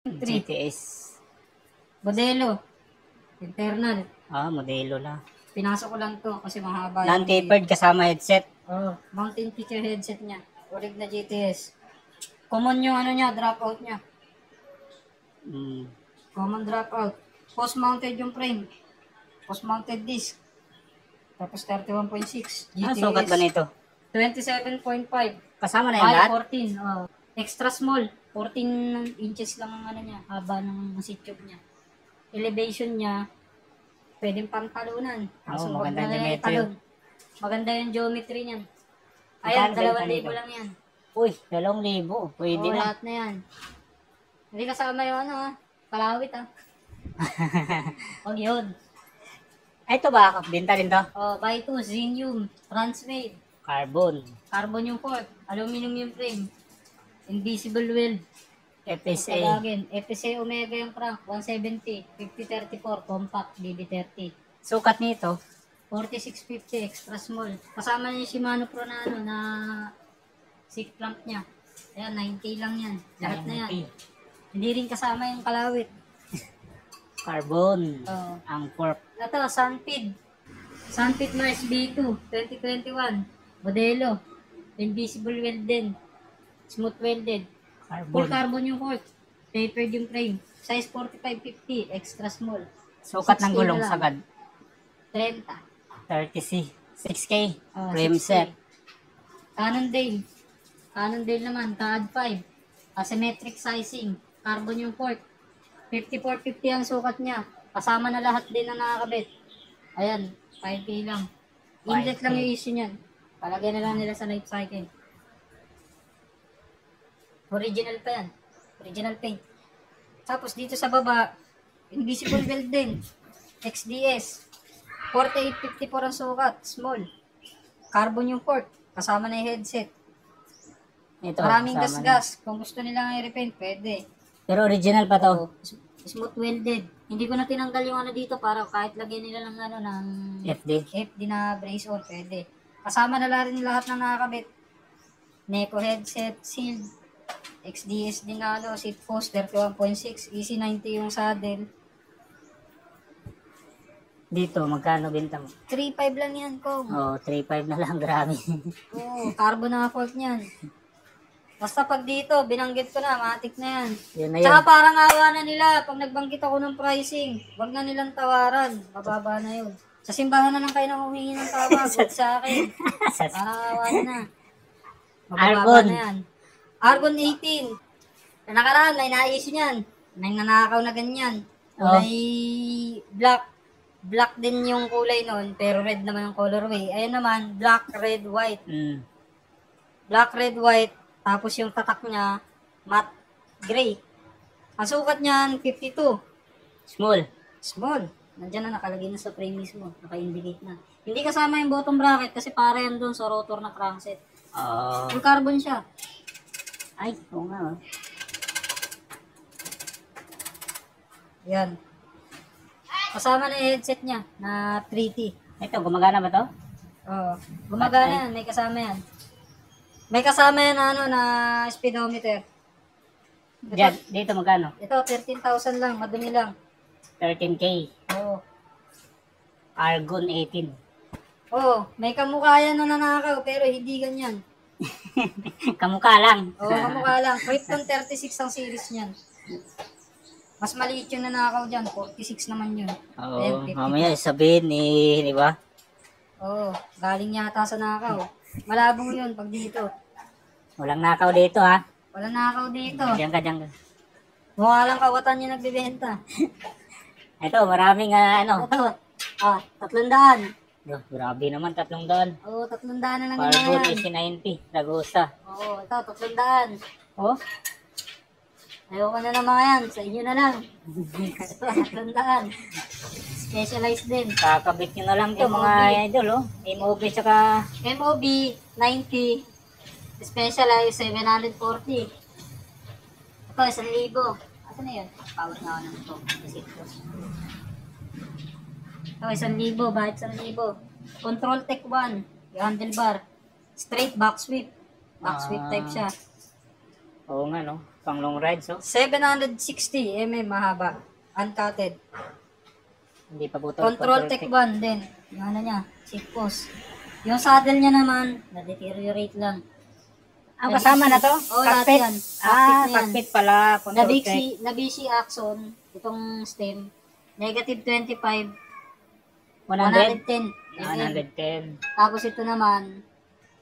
GTS. Modelo. Internal. Modelo lang. Pinasok ko lang to kasi mahaba. Non-tapered kasama headset. Mountain feature headset niya. Orig na GTS. Common yung ano niya, dropout niya. Common dropout. Post-mounted yung frame. Post-mounted disc. Tapos 31.6. GTS. Sukat ba nito? 27.5. Kasama na yung lahat? 14. Extra small. 14 inches lang ang ano niya. Haba ng seat tube niya. Elevation niya. Pwedeng pantalunan. Maganda yung geometry. Maganda yung geometry niyan. Ayan, 2,000 lang yan. Uy, 2,000. Pwede na. Lahat na yan. Hindi kasama yung kalawit Huwag yun. Ito ba? Binta din to? By 2, Xenium, France-made. Carbon yung fork. Aluminum yung frame. Invisible weld. FSA. FSA Omega yung crank. 170. 5034. Compact. BB30. Sukat nito? 4650. Extra small. Kasama niya yung Shimano Pro na na seat clamp niya. Ayan, 9K lang yan. Lahat na yan. Hindi rin kasama yung kalawit. Carbon. Ang fork. Ito, Sunfeed. Sunfeed Mars B2. 2021. Modelo. Invisible weld din. Smooth welded. Full carbon yung fork. Tapered yung frame. Size 4550. Extra small. Sukat ng gulong sagad. 30. 30C. 6K. Frame set. Cannondale. Cannondale naman. CAD 5. Asymmetric sizing. Carbon yung fork. 5450 ang sukat niya. Kasama na lahat din na nakakabit. Ayan. 5K lang. Inlet lang yung issue niyan. Palagyan na lang nila sa life cycle. Original pa yan. Original paint. Tapos dito sa baba, invisible weld din. XDS. 4854 ang sukat. Small. Carbon yung fork. Kasama na yung headset. Ito, maraming gas-gas. Kung gusto nilang i-repaint, pwede. Pero original pa to? Smooth welded. Hindi ko na tinanggal yung dito para kahit lagyan nila ng ng FD na brace on, pwede. Kasama na rin lahat ng nakakabit. Neko headset, sealed. XDS din na seat post, 31.6. EC90 yung saddle. Dito, magkano binta mo? 3.5 lang yan, Kong. 3.5 na lang, grabe. Carbon na fault niyan. Basta pag dito, binanggit ko na, matik na yan. Yun na yun. Tsaka parang awa na nila, pag nagbanggit ako ng pricing, wag na nilang tawaran, mababa na yun. Sa simbahan na lang kayo nang humingi ng tawag, wag sa akin. Parang awa na. Mababa na yan. Argon 18. Sa nakaraan, may naisip niyan. May nanakaw na ganyan. Kulay black. Black din yung kulay nun, pero red naman ang colorway. Ayan naman, black, red, white. Black, red, white. Tapos yung tatak niya, matte gray. Ang sukat niyan, 52. Small. Nandiyan na, nakalagay na sa frame mismo. Naka-indicate na. Hindi kasama yung bottom bracket kasi para yan dun sa rotor na crankset. Full carbon siya. Ay, oo nga. Yan. Kasama na yung headset niya na 3T. Ito, gumagana ba to? Gumagana yan. May kasama yan. May kasama yan na speedometer. Diyan, dito magkano? Ito, 13,000 lang. Madumi lang. 13K. Argon 18. May kamukha yan na nanakaw pero hindi ganyan. Kamukha lang. Kamukha lang. Krypton 36 ang series niyan. Mas maliit yung nanakaw dyan. 46 naman yun. Mamaya sabihin di ba? Galing yata sa nakaw. Malabo yun pag dito. Walang nakaw dito ha. Walang nakaw dito. Diyan ka. Mukha lang kawatan yung nagbibenta. Ito, maraming Ito. 300. Grabe naman, 300. 300 na lang Carbon yan. EC90, Ragusa. Ito, 300. Ayoko na ng mga yan. Sa inyo na lang. Ito, 300. Specialized din. Kakabit nyo na lang to mga idol, MOB tsaka... MOB, 90. Specialized, 740. Ito, 1,000. Ito na yun. Pawat na ako ng ito. Ito, 1,000. Bakit 1,000? Control Tech 1. Yung handlebar. Straight back sweep. Back sweep type siya. Oo nga, no? Pang long ride, so 760 mm mahaba. Uncutted. hindi pa butol. Control Tech 1 din. Yung ano niya, seat post. Yung saddle niya naman, na-deteriorate lang. Ang kasama na to? Oo, lahat yan. Ah, Cockpit na yan. cockpit pala. Control tech. Nabisi Axon, itong stem, negative 25, 100? 110. 110. Tapos ito naman,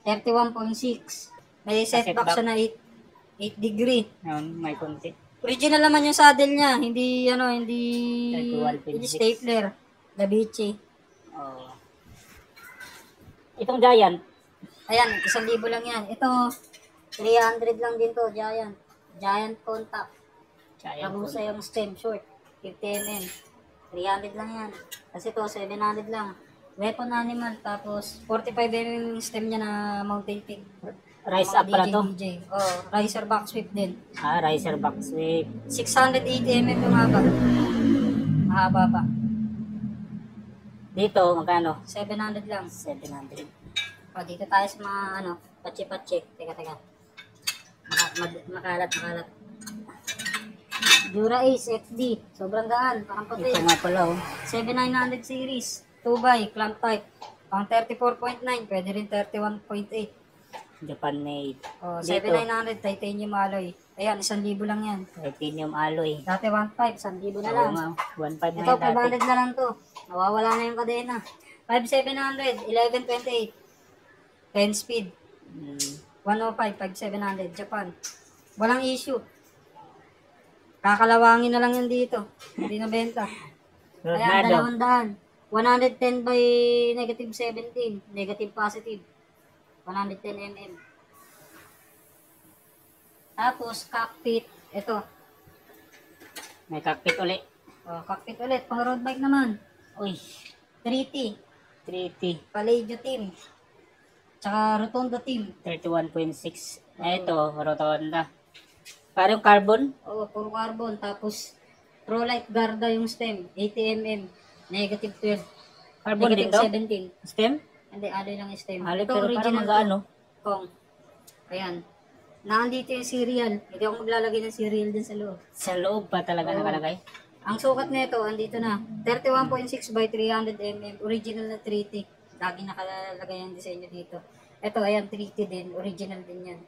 31.6. May setback Setback. siya na 8 degree. Yun, may konti. Original naman yung saddle niya, hindi hindi 31.6. stapler. Davichi. Oh. Itong Giant, Ayan, 1,000 lang yan. Ito, 300 lang din to, Giant. Giant contact. Giant Kabusa yung stem, short. 50 mm. 300 lang yan. Kasi ito, 700 lang. Weapon animal, tapos 45 mm yung stem niya na mountain peak. Rise up pala to. DJ. Oh, riser back sweep din. Ah, riser back sweep. 680 mm yung haba. Mahaba pa. Dito, magkano? 700 lang. 700. O, dito tayo sa mga patsi-patsi. Teka. Makalat. Dura Ace XD. Sobrang gaan. Parang puti. Ito nga pala, oh. 7900 series. 2x, clamp type. Pang 34.9. Pwede rin 31.8. Japan made. O, Dito, 7,900 titanium alloy. Ayan, 1,000 lang yan. titanium alloy. Dati 1,500, 1,000 na Oo lang. nga, 1.5 na Ito, yun dati. 500 na lang to. Nawawala na yung kadena. 5,700, 1128. 10 speed. 105, 5,700. Japan. Walang issue. Kakalawangin na lang yan dito. Hindi na benta. Ayan, Rodnado. 200. 110 by negative 17. Negative positive. 110 mm. Tapos, cockpit. Ito. May cockpit uli. Oh, cockpit ulit. Pang road bike naman. Uy, 3T. 3T. Paladio team. Tsaka Rotondo team. 31.6. Ito, Rotonda. Parang carbon. Oo, puro carbon. Tapos, ProLite Garda yung stem. 80 mm. Negative 12. Carbon din Negative to? 17. Stem? Hindi, alloy lang yung stem. Alloy, Ito, pero parang original mag-ano. Kong. Ayan. Nandito yung serial. Hindi ako maglalagay ng serial din sa loob. Sa loob pa talaga Oo. nakalagay. Ang sukat nito, andito na. 31.6 by 300 mm. Original na 3T. Lagi nakalagay ang disenyo dito. Ito, ayan, 3T din. Original din yan.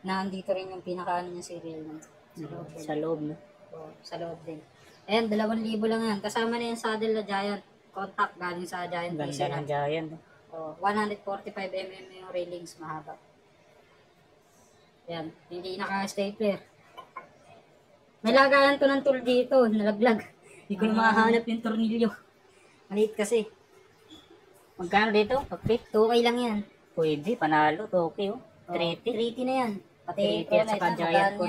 Nandito rin yung pinaka-ano niya serial nun. Sa loob din. Sa loob, no? Oo, sa loob din. Ayan, 2,000 lang yan. Kasama na yung saddle na Giant. Contact galing sa Giant. Ganda ng Giant. no? Oh, 145 mm yung railings, mahaba. Yan, hindi naka-stapler. May lagayan to ng tool dito, nalaglag. Hindi ko na makahanap yung tornilyo. Maliit kasi. Magkano dito? Cockpit? 2K lang yan. Pwede, panalo. Okay, oh. 3T. 3T na yan. Pati 3T at saka Giant po.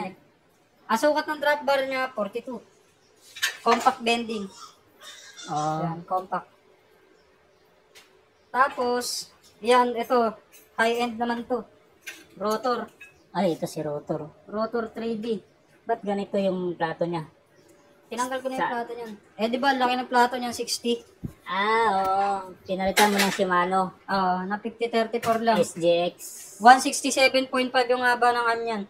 Ang sukat ng drop bar niya, 42. Compact bending. Oh, Yan, compact. Tapos, yan, ito, high-end naman to. Rotor. ay, ito si Rotor. Rotor 3D. Ba't ganito yung plato niya? Tinanggal ko na yung Sa- plato niyan. Eh, di ba, laki ng plato niyan, 60. Ah, oo. Pinalitan mo ng Shimano. Na 50-34 lang. SGX. 167.5 yung haba ng kanyan.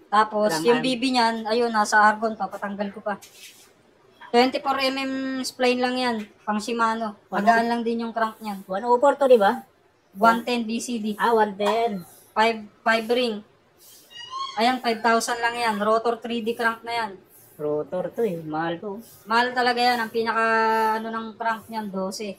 Tapos, Lang yung arm. BB niyan, ayun, nasa argon pa, patanggal ko pa. 24mm spline lang yan, pang Shimano. Magaan lang din yung crank niyan. 104 to, di ba? 110 BCD. Ah, 110. 5 ring. Ayan, 5,000 lang yan. Rotor 3D crank na yan. Rotor to eh. Mahal to. Mahal talaga yan. Ang pinaka, ng crank niyan, 12.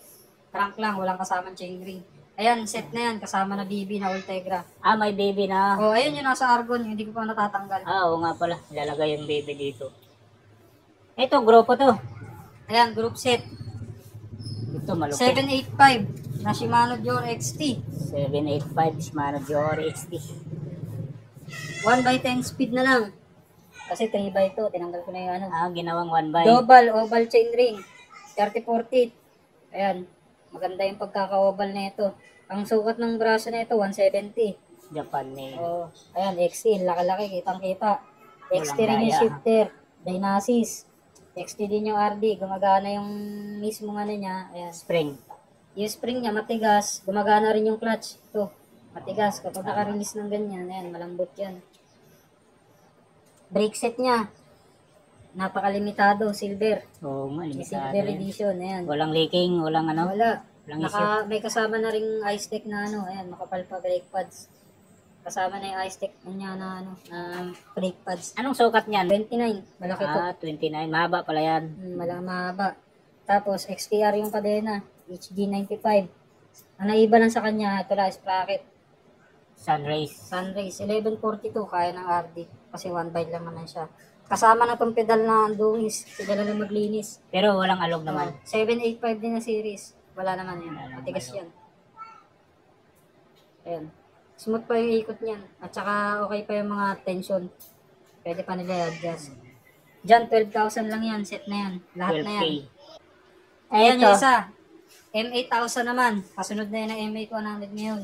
Crank lang, walang kasamang chain ring. Ayan, set na yan. Kasama na BB na Ultegra. Ah, may baby na. Oh, ayun yung nasa argon. Hindi ko pa natatanggal. Ah, oo nga pala. Ilalagay yung baby dito. Ito, grupo to. Ayan, group set. Ito, malupit. 785 na Shimano Dior XT. 785 Shimano Dior XT. 1x10 speed na lang. Kasi 3x2. Tinanggal ko na yung ano. Ah, ginawang 1x. Double, oval chain ring. 30-40. Ayan. Maganda yung pagkaka-oval na ito. Ang sukat ng braso na ito, 170. Japan made. Oh, ayan, XT. Laki-laki. Kitang-kita. XT rin yung daya. shifter. Dynasis. XT din yung RD. Gumagana yung mismo ano niya. Ayan. Spring. Yung spring niya matigas, gumagana rin yung clutch. Ito, matigas. Kapag naka-release ng ganyan, ayan, malambot yan. Brake set niya. Napakalimitado, silver. Oo nga, May limitado silver yan. edition, ayan. Walang leaking, walang ano. Wala. Walang issue. May kasama na ring ice-tech na ano, ayan, makapal pa brake pads. Kasama na yung ice-tech niya na ano, na brake pads. Anong sukat niyan? 29, malaki to. 29. Mahaba pala yan. Mahaba. Tapos, XTR yung kadena, HG95. Ang naiba lang sa kanya, ito lang, sprocket. Sunrays. Sunrays, 1142, kaya ng RD. Kasi 1 byte lang naman siya. Kasama na tong pedal na dungis, pedal na maglinis. Pero walang alog naman. 785 din na series. Wala naman yan. Wala naman Matigas alog. yan. Ayan. Smooth pa yung ikot niyan. At saka okay pa yung mga tension. Pwede pa nila i-adjust. Diyan, 12,000 lang yan. Set na yan. Lahat na 12K. yan. Ayan Ito. yung isa. M8000 naman. Kasunod na yun ng MA100 ngayon.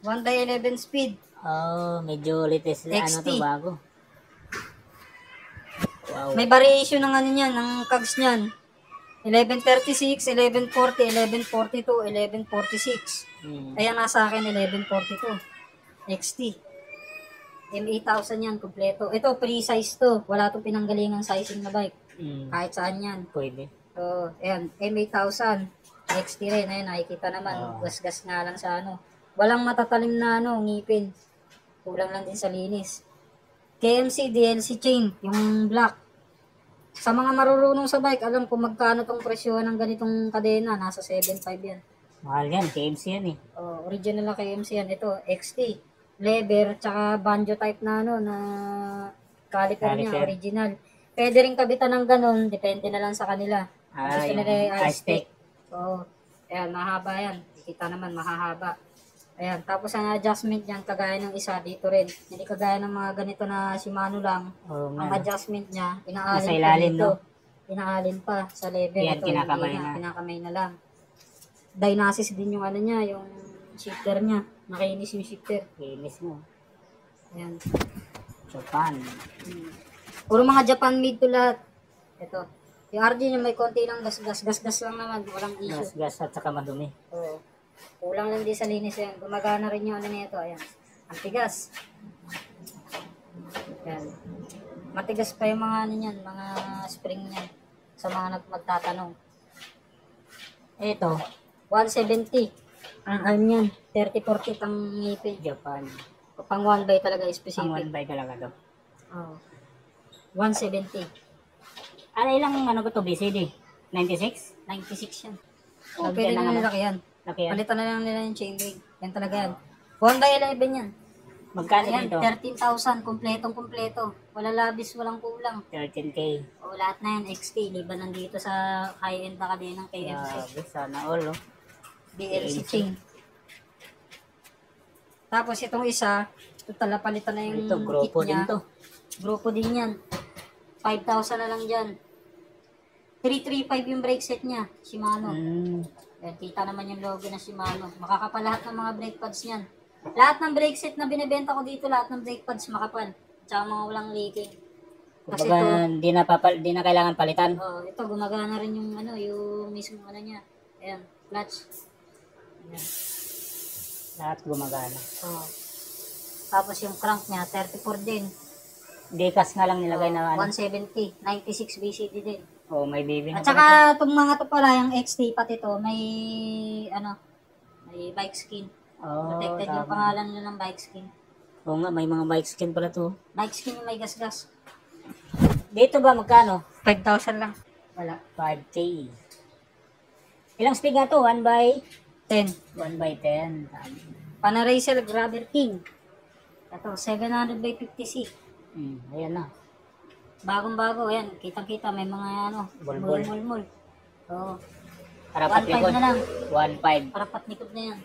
1/11 speed. Oh, medyo latest na ano XT. to, bago. Wow. May variation ng ano niyan, ng cogs niyan. 1136, 1140, 1142, 1146. Ayan nasa akin, 1142. XT. M8000 yan, kompleto. Ito, pre-size to. Wala itong pinanggalingang sizing na bike. Kahit saan yan. Pwede. So, ayan, M8000. XT rin, ayan, nakikita naman. Gas-gas nga lang sa ano. Walang matatalim na ano, ngipin. Kulang lang din sa linis. KMC DLC chain, yung black. Sa mga marurunong sa bike, alam kung magkano tong presyo ng ganitong kadena. Nasa 7.5 yan. Mahal yan, KMC yan eh. Original na KMC yan. Ito, XT. Leather, tsaka banjo type na ano, na caliper niya, Caliper. original. Pwede rin kabitan ng ganun, depende na lang sa kanila. Gusto yung nila yung ice tech. So, ayan, mahaba yan. Kita naman, mahahaba. Ayan, tapos ang adjustment niyan, kagaya ng isa dito rin. Hindi kagaya ng mga ganito na Shimano lang. Oo Ang nga. adjustment niya, inaalin Nasa pa ilalim, dito. no? Inaalin pa sa level. Yan, Ito, kinakamay hindi na. Kinakamay na lang. Dynasis din yung ano niya, yung shifter niya. Nakainis yung shifter. Kinis mo. Ayan. Japan. Puro mga Japan made to lahat. Ito. Yung RG niya may konti lang gas lang naman. Walang issue. Gas-gas at saka madumi. Oo. Kulang lang din sa linis yan. Gumagana rin yung ano nito. Ayan. Ang tigas. Ayan. Matigas pa yung mga ano niyan, mga spring niyan. Sa mga magtatanong. Ito. 170. Ang ano yan. 30-40 ang ngipin. Japan. Pang 1 by talaga Ang specific. 1 by talaga to. Oo. 170. Ano ilang ano ba to, BCD? 96? 96 yan. Oh, Pwede yan na ang nila yan. Laki yan. Palitan na lang nila yung chain ring. Yan talaga yan. 1 by 11 yan. Magkano Ayan, dito? 13,000. Kompletong-kompleto. Wala labis, walang kulang. 13K. O lahat na yan, XT. Liban nandito sa high-end na kadena ng KMC. Grabe, sana all, oh. DLC KMC. chain. Tapos itong isa, ito tala palitan na yung Ito, grupo kit niya. din to. Grupo din yan. 5,000 na lang dyan. 335 yung brake set niya. Shimano. Ayan, kita naman yung logo na Shimano. Makakapal lahat ng mga brake pads niyan. Lahat ng brake set na binibenta ko dito, lahat ng brake pads makapal. Tsaka mga walang leaking. Kasi Kumbaga, di na kailangan palitan. ito gumagana rin yung ano, yung mismo ano niya. Ayan, clutch. Ayan. Lahat gumagana. Tapos yung crank niya, 34 din. Dekas nga lang nilagay na ano. 170, 96 BCD din. Oh, may baby na At saka itong mga to pala, yung XT pati to, may ano, may bike skin. Oh, Protected yung tama. pangalan nila ng bike skin. Oo nga, may mga bike skin pala to. Bike skin yung may gas-gas. Dito ba magkano? 5,000 lang. Wala. 5K. Ilang speed nga to? 1 by 10. 1 by 10. Panaracer Grabber King. Ito, 700 by 50C. Ayan na. Bagong-bago, ayan. Kitang-kita, may mga ano, Bulbul. mul-mul. Oo. Parapat 1.5 likod. na lang. 1.5. Parapat likod na yan.